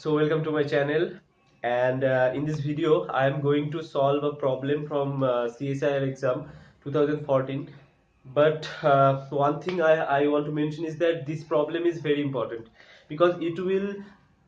So welcome to my channel, and in this video I am going to solve a problem from CSIR exam 2014. But one thing I want to mention is that this problem is very important because it will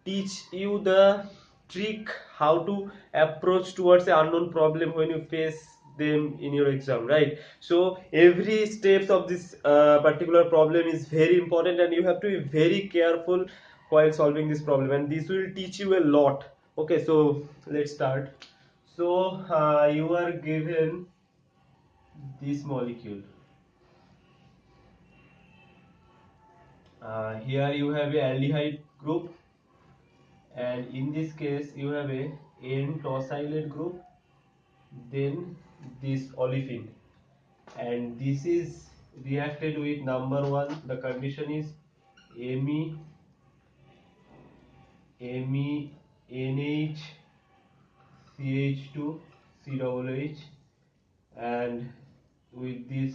teach you the trick how to approach towards an unknown problem when you face them in your exam, right? So every steps of this particular problem is very important, and you have to be very careful while solving this problem, and this will teach you a lot. Okay, so let's start. So you are given this molecule. Here you have a aldehyde group, and in this case you have a N-tosylate group, then this olefin, and this is reacted with number one. The condition is Me NH CH2 COOH, and with this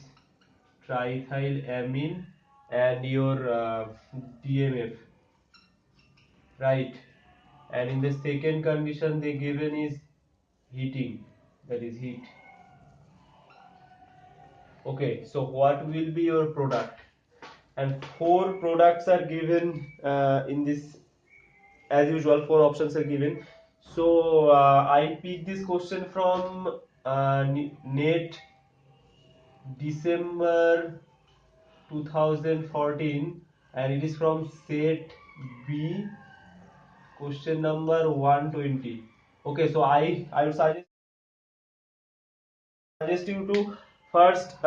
triethylamine and your DMF, right? And in the second condition they given is heating, that is heat. Okay, so what will be your product? And four products are given in this. As usual, four options are given. So I picked this question from NET December 2014, and it is from set B, question number 120. Okay, so I would suggest you to first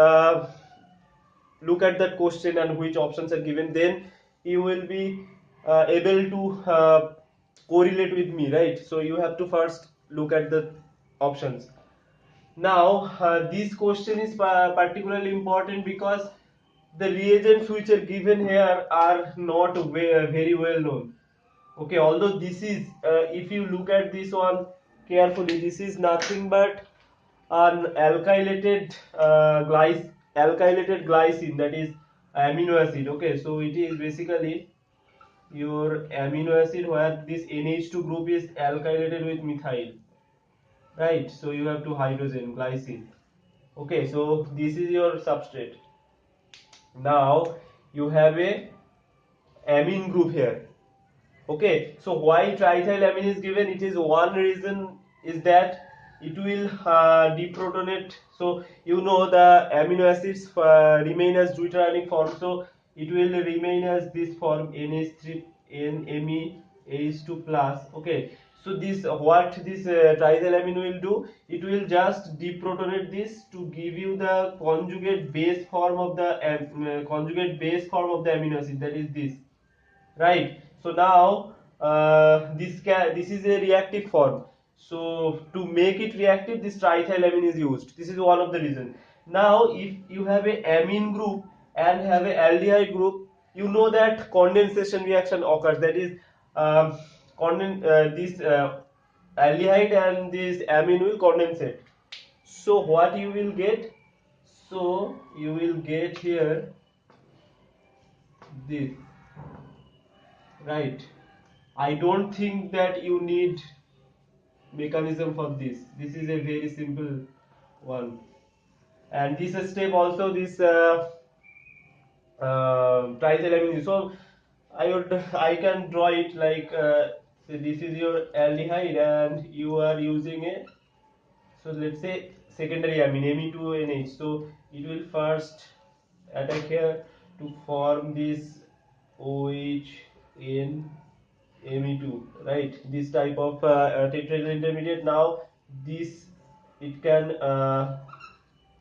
look at that question and which options are given, then you will be able to correlate with me, right? So you have to first look at the options. Now this question is particularly important because the reagents which are given here are not very well known. Okay, although this is if you look at this one carefully, this is nothing but an alkylated glycine, that is amino acid. Okay, so it is basically your amino acid where this NH2 group is alkylated with methyl, right? So you have two hydrogen, glycine. Okay, so this is your substrate. Now you have a amine group here. Okay, so why triethylamine is given? It is one reason is that it will deprotonate. So you know the amino acids remain as deuterionic form, so it will remain as this form NH3 NMeH2 plus. Okay, so this what this triethylamine will do? It will just deprotonate this to give you the conjugate base form of the amino acid, that is this, right? So now this is a reactive form, so to make it reactive this triethylamine is used. This is one of the reasons. Now if you have a amine group and have a aldehyde group, you know that condensation reaction occurs, that is this aldehyde and this amine will condensate. So what you will get? So you will get here this, right? I don't think that you need mechanism for this. This is a very simple one. And this step also, this triethylamine. So I can draw it like so this is your aldehyde and you are using a, so let's say secondary amine Me2NH. So it will first attack here to form this OHN Me2, right? This type of tetrahedral intermediate. Now this, it can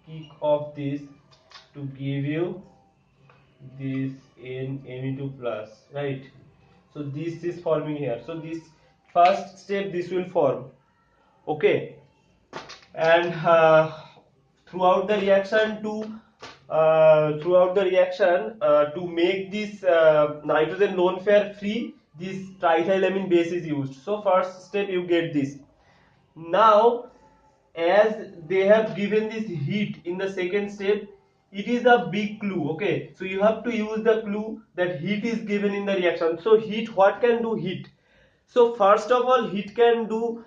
kick off this to give you this Me2 plus, right? So this is forming here. So this first step this will form. Okay, and throughout the reaction to make this nitrogen lone pair free, this triethylamine base is used. So first step you get this. Now as they have given this heat in the second step, it is a big clue. Okay, so you have to use the clue that heat is given in the reaction. So heat, what can do heat? So first of all, heat can do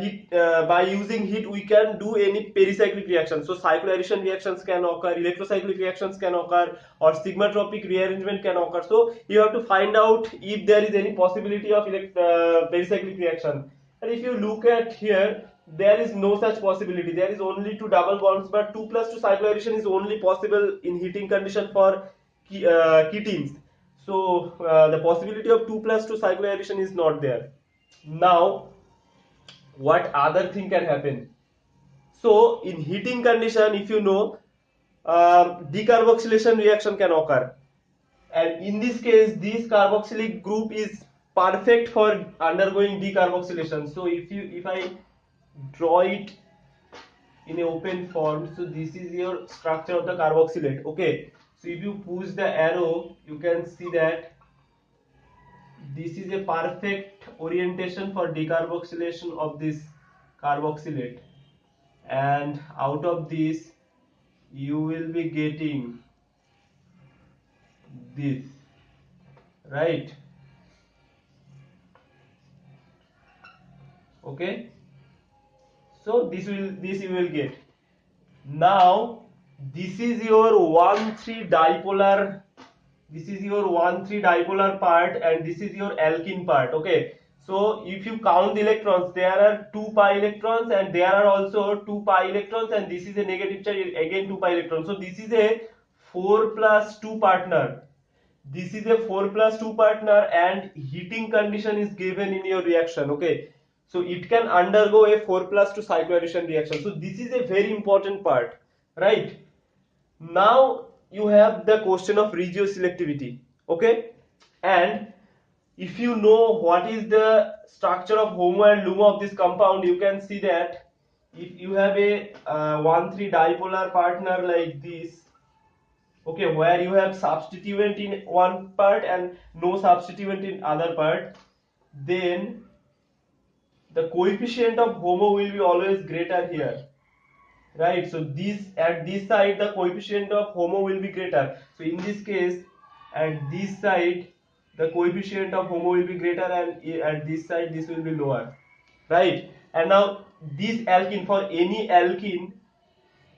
heat by using heat we can do any pericyclic reaction. So cycloaddition reactions can occur, electrocyclic reactions can occur, or sigmatropic rearrangement can occur. So you have to find out if there is any possibility of pericyclic reaction. And if you look at here, there is no such possibility. There is only two double bonds, but 2+2 cycloaddition is only possible in heating condition for ketenes. So the possibility of 2+2 cycloaddition is not there. Now what other thing can happen? So in heating condition, if you know, decarboxylation reaction can occur, and in this case this carboxylic group is perfect for undergoing decarboxylation. So if I draw it in a open form, so this is your structure of the carboxylate. Okay, so if you push the arrow, you can see that this is a perfect orientation for decarboxylation of this carboxylate, and out of this you will be getting this, right? Okay, so this you will get. Now this is your 1,3 dipolar, this is your 1,3 dipolar part, and this is your alkene part. Okay, so if you count the electrons, there are 2 pi electrons, and there are also 2 pi electrons, and this is a negative charge, again 2 pi electrons. So this is a 4+2 partner. This is a 4+2 partner, and heating condition is given in your reaction. Okay, so it can undergo a 4+2 cycloaddition reaction. So this is a very important part, right? Now you have the question of regioselectivity. Okay, and if you know what is the structure of HOMO and LUMO of this compound, you can see that if you have a 1,3 dipolar partner like this, okay, where you have substituent in one part and no substituent in other part, then the coefficient of HOMO will be always greater here, right? So this, at this side the coefficient of HOMO will be greater. So in this case, at this side the coefficient of HOMO will be greater, and at this side this will be lower, right? And now this alkene, for any alkene,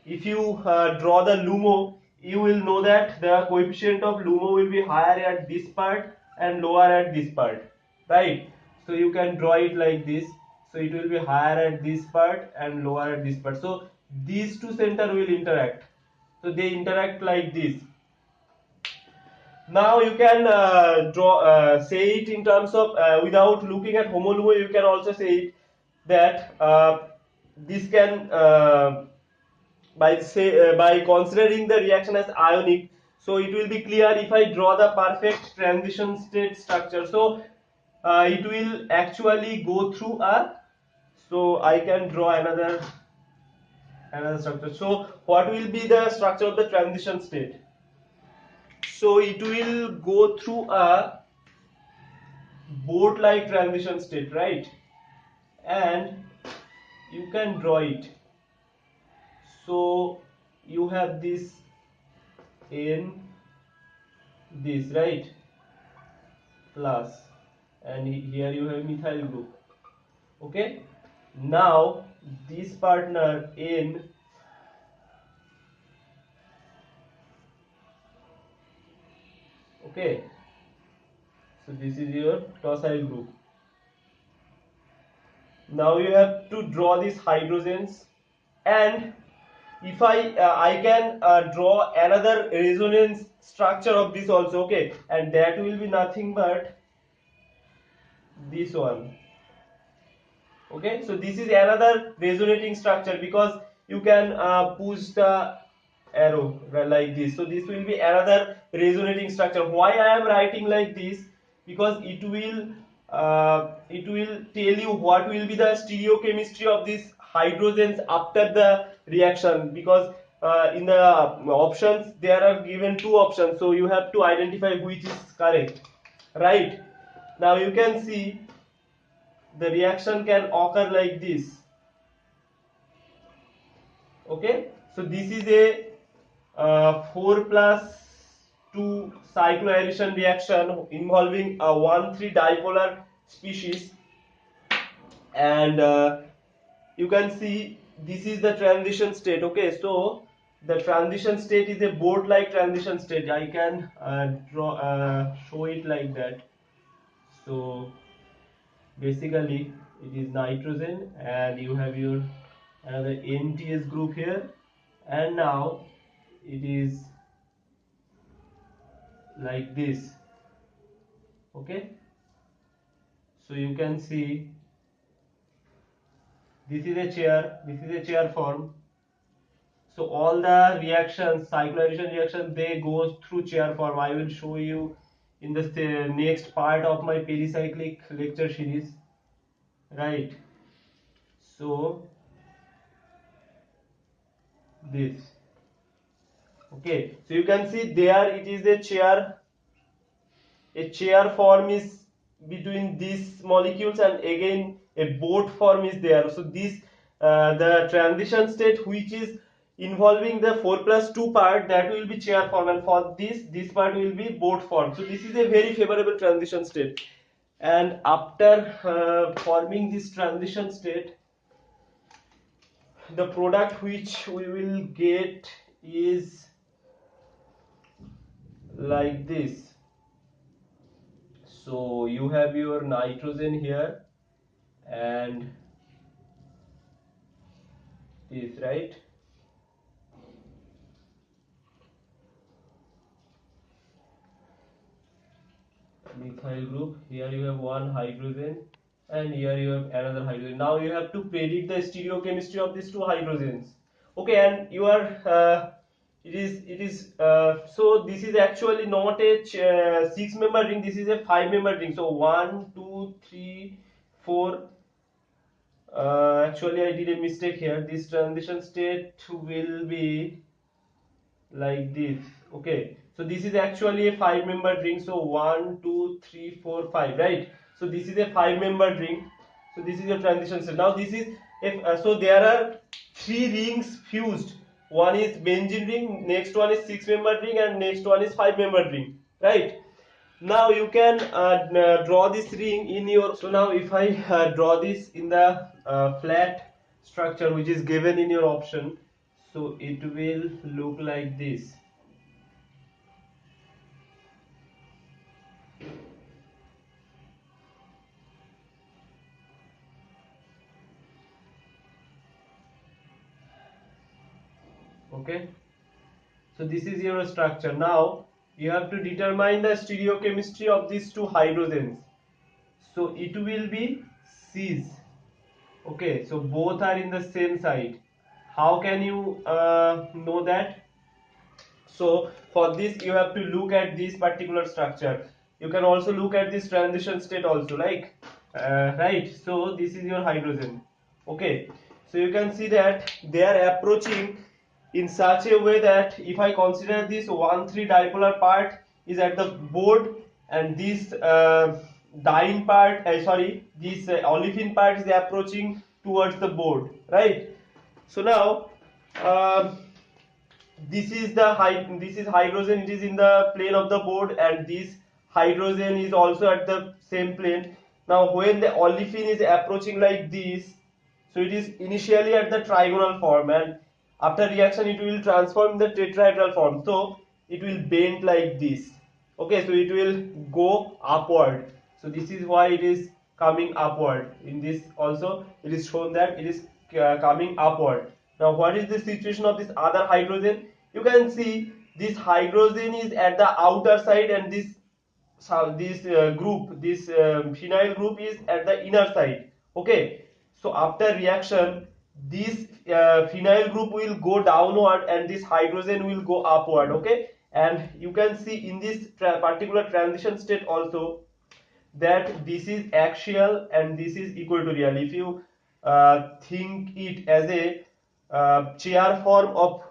if you draw the LUMO, you will know that the coefficient of LUMO will be higher at this part and lower at this part, right? So you can draw it like this. So it will be higher at this part and lower at this part. So these two center will interact. So they interact like this. Now you can say it in terms of without looking at HOMO LUMO. You can also say it that this can by considering the reaction as ionic. So it will be clear if I draw the perfect transition state structure. So it will actually go through a, so I can draw another structure. So what will be the structure of the transition state? So it will go through a boat like transition state, right? And you can draw it. So you have this in this, right, plus, and here you have methyl group. Okay, now this partner in, okay, so this is your tosyl group. Now you have to draw these hydrogens, and if I can draw another resonance structure of this also. Okay, and that will be nothing but this one. Okay, so this is another resonating structure, because you can push the arrow like this. So this will be another resonating structure. Why I am writing like this? Because it will tell you what will be the stereochemistry of these hydrogens after the reaction, because in the options there are given two options, so you have to identify which is correct, right? Now you can see the reaction can occur like this. Okay, so this is a 4+2 cycloaddition reaction involving a 1,3 dipolar species. and you can see this is the transition state. Okay, so the transition state is a boat like transition state. I can show it like that. So basically it is nitrogen, and you have your another NTS group here, and now it is like this. Okay, so you can see this is a chair form. So all the reactions, cyclization reaction, they goes through chair form. I will show you in the next part of my pericyclic lecture series, right? So this, okay, so you can see there it is a chair form is between these molecules, and again a boat form is there. So this the transition state which is involving the 4+2 part, that will be chair form, and for this part will be boat form. So this is a very favorable transition state, and after forming this transition state, the product which we will get is like this. So you have your nitrogen here, and this, right? Methyl group. Here you have one hydrogen, and here you have another hydrogen. Now you have to predict the stereochemistry of these two hydrogens. Okay, and you are so this is actually not a 6-member ring. This is a 5-member ring. So 1, 2, 3, 4. Actually, I did a mistake here. This transition state will be like this. Okay, so this is actually a 5-member ring. So 1, 2, 3, 4, 5, right? So this is a 5-member ring. So this is your transition state. Now this is if so there are 3 rings fused. One is benzene ring, next one is 6-member ring, and next one is 5-member ring, right? Now you can draw this ring in your. So now if I draw this in the flat structure which is given in your option, so it will look like this. Okay, so this is your structure. Now you have to determine the stereochemistry of these two hydrogens. So it will be cis. Okay, so both are in the same side. How can you know that? So for this you have to look at this particular structure. You can also look at this transition state also, like right. So this is your hydrogen. Okay, so you can see that they are approaching in such a way that if I consider this 1,3 dipolar part is at the board, and this diene part, this olefin part is approaching towards the board, right? So now um, this is hydrogen, it is in the plane of the board, and this hydrogen is also at the same plane. Now when the olefin is approaching like this, so it is initially at the trigonal form, and after reaction it will transform the tetrahedral form, so it will bend like this. Okay, so it will go upward. So this is why it is coming upward. In this also it is shown that it is coming upward. Now what is the situation of this other hydrogen? You can see this hydrogen is at the outer side, and this phenyl group is at the inner side. Okay, so after reaction this phenyl group will go downward, and this hydrogen will go upward. Okay, and you can see in this particular transition state also that this is axial and this is equatorial. If you think it as a chair form of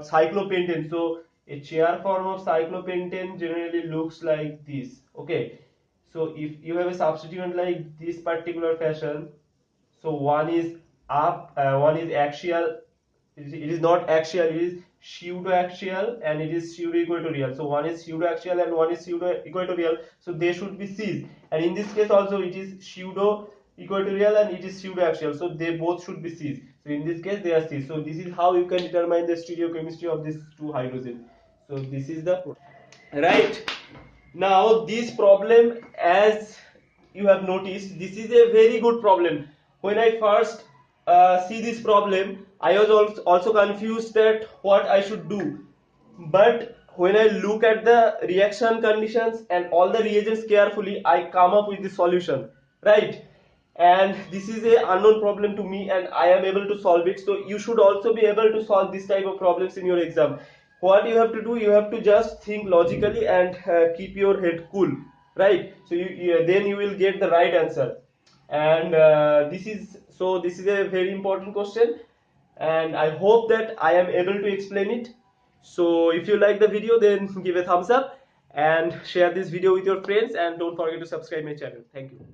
cyclopentane, so a chair form of cyclopentane generally looks like this. Okay, so if you have a substituent like this particular fashion, so one is up, one is axial. It is not axial, it is pseudo-axial, and it is pseudo-equatorial. So one is pseudo-axial and one is pseudo-equatorial. So they should be cis. And in this case also it is pseudo equatorial and it is pseudoaxial, so they both should be cis. So in this case they are cis. So this is how you can determine the stereochemistry of these two hydrogen. So this is the right. Now this problem, as you have noticed, this is a very good problem. When I first see this problem, I was also confused that what I should do. But when I look at the reaction conditions and all the reagents carefully, I come up with the solution, right? And this is a unknown problem to me and I am able to solve it. So you should also be able to solve this type of problems in your exam. What you have to do, you have to just think logically and keep your head cool, right? So then you will get the right answer. And this is a very important question, and I hope that I am able to explain it. So if you like the video, then give a thumbs up and share this video with your friends, and don't forget to subscribe my channel. Thank you.